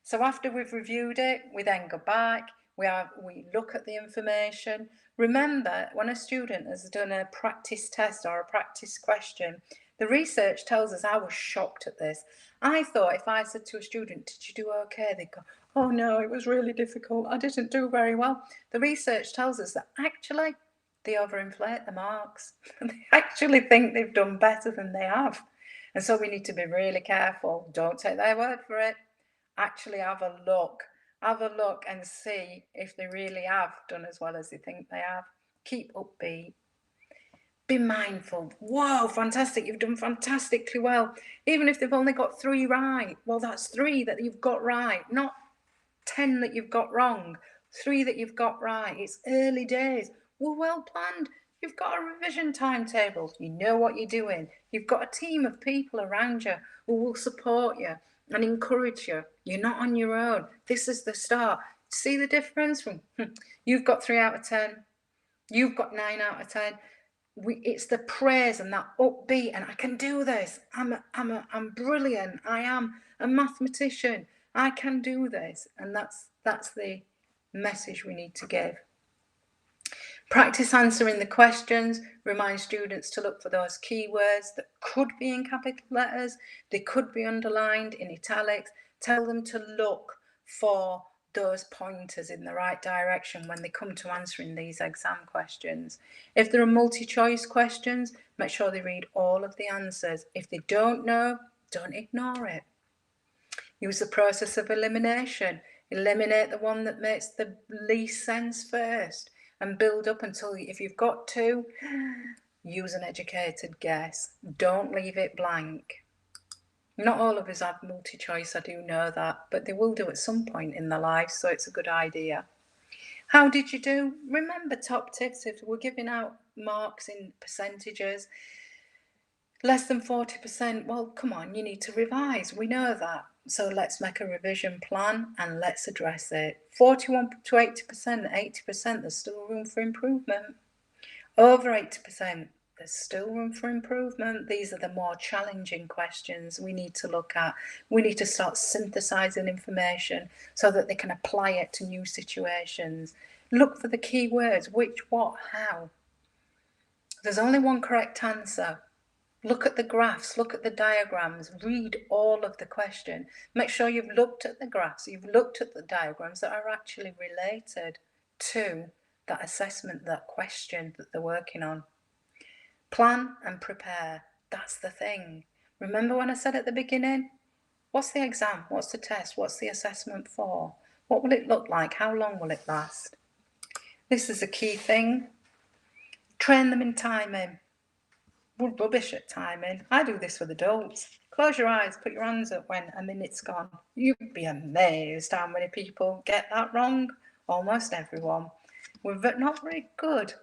So after we've reviewed it, we then go back, we look at the information. Remember, when a student has done a practice test or a practice question, the research tells us, I was shocked at this. I thought if I said to a student, did you do okay? They'd go, oh no, it was really difficult. I didn't do very well. The research tells us that actually they overinflate the marks. They actually think they've done better than they have. And so we need to be really careful. Don't take their word for it. Actually have a look and see if they really have done as well as they think they have. Keep upbeat. Be mindful. Whoa, fantastic, you've done fantastically well. Even if they've only got 3 right, well, that's 3 that you've got right, not 10 that you've got wrong. 3 that you've got right. It's early days. We're well planned. You've got a revision timetable. You know what you're doing. You've got a team of people around you who will support you and encourage you. You're not on your own. This is the start. See the difference from you've got 3 out of 10. You've got 9 out of 10. It's the praise and that upbeat, and I can do this. I'm brilliant. I am a mathematician. I can do this, and that's the message we need to give. Practice answering the questions. Remind students to look for those keywords that could be in capital letters. They could be underlined in italics. Tell them to look for those pointers in the right direction when they come to answering these exam questions. If there are multi-choice questions, make sure they read all of the answers. If they don't know, don't ignore it. Use the process of elimination. Eliminate the one that makes the least sense first and build up until, if you've got 2, use an educated guess. Don't leave it blank. Not all of us have multi-choice, I do know that, but they will do at some point in their life, so it's a good idea. How did you do? Remember top tips, if we're giving out marks in percentages, less than 40%, well, come on, you need to revise. We know that. So let's make a revision plan and let's address it. 41 to 80%, 80%, there's still room for improvement. Over 80%, there's still room for improvement. These are the more challenging questions we need to look at. We need to start synthesizing information so that they can apply it to new situations. Look for the key words, which, what, how. There's only one correct answer. Look at the graphs, look at the diagrams, read all of the question. Make sure you've looked at the graphs, you've looked at the diagrams that are actually related to that assessment, that question that they're working on. Plan and prepare, that's the thing. Remember when I said at the beginning, what's the exam, what's the test, what's the assessment for? What will it look like, how long will it last? This is a key thing. Train them in timing. We're rubbish at timing. I do this with adults. Close your eyes, put your hands up when a minute's gone. You'd be amazed how many people get that wrong. Almost everyone. We're not very good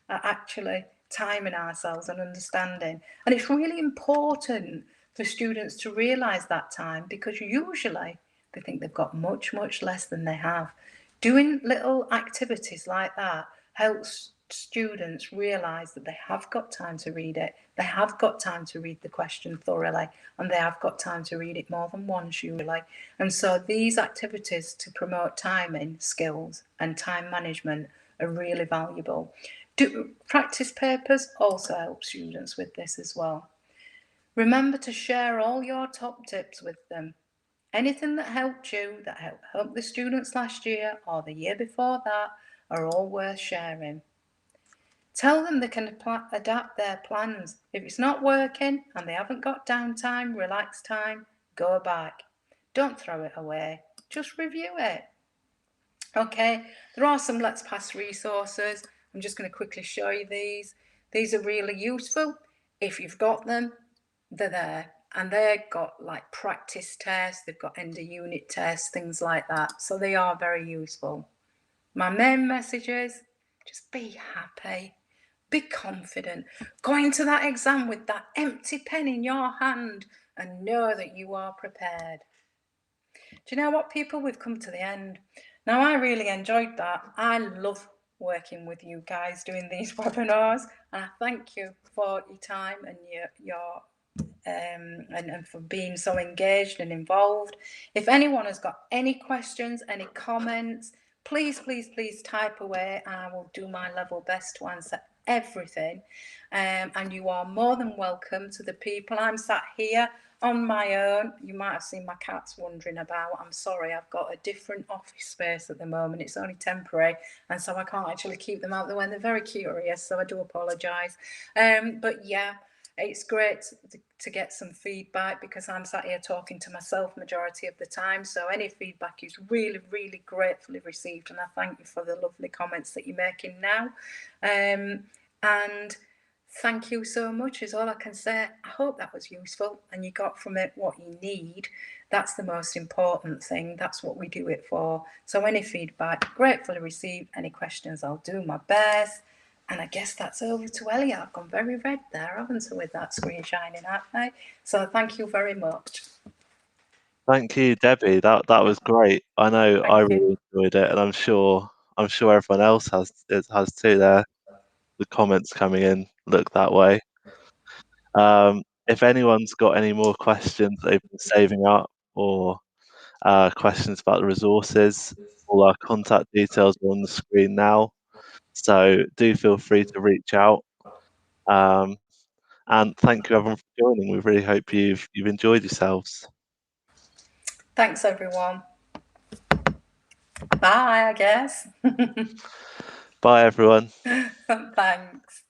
at actually timing ourselves and understanding. And it's really important for students to realise that time, because usually they think they've got much, much less than they have. Doing little activities like that helps students realise that they have got time to read it, they have got time to read the question thoroughly, and they have got time to read it more than once usually. And so these activities to promote timing skills and time management are really valuable. Practice papers also help students with this as well. Remember to share all your top tips with them. Anything that helped you, that helped the students last year or the year before that, are all worth sharing. Tell them they can adapt their plans. If it's not working and they haven't got downtime, relax time, go back. Don't throw it away. Just review it. Okay, there are some Let's Pass resources. I'm just going to quickly show you these. These are really useful. If you've got them, they're there. And they've got like practice tests, they've got end of unit tests, things like that. So they are very useful. My main message is just be happy. Be confident. Go into that exam with that empty pen in your hand and know that you are prepared. Do you know what, people? We've come to the end. Now, I really enjoyed that. I love working with you guys doing these webinars, and I thank you for your time and your and for being so engaged and involved. If anyone has got any questions, any comments, please type away, and I will do my level best to answer everything. And you are more than welcome to the people. I'm sat here on my own. You might have seen my cats wandering about. I'm sorry, I've got a different office space at the moment. It's only temporary, and so I can't actually keep them out the way. They're very curious, so I do apologise. But yeah, it's great to get some feedback, because I'm sat here talking to myself majority of the time. So any feedback is really gratefully received, and I thank you for the lovely comments that you're making now. And thank you so much is all I can say. I hope that was useful and you got from it what you need. That's the most important thing. That's what we do it for. So any feedback, gratefully receive. Any questions, I'll do my best. And I guess that's over to Elliot. I've gone very red there, haven't I, with that screen shining at me? So thank you very much. Thank you, Debbie. That was great. I know I really enjoyed it, and I'm sure everyone else has too. The comments coming in look that way. If anyone's got any more questions they've been saving up, or questions about the resources, all our contact details are on the screen now. So do feel free to reach out. And thank you everyone for joining. We really hope you've enjoyed yourselves. Thanks everyone. Bye, I guess. Bye everyone. Thanks.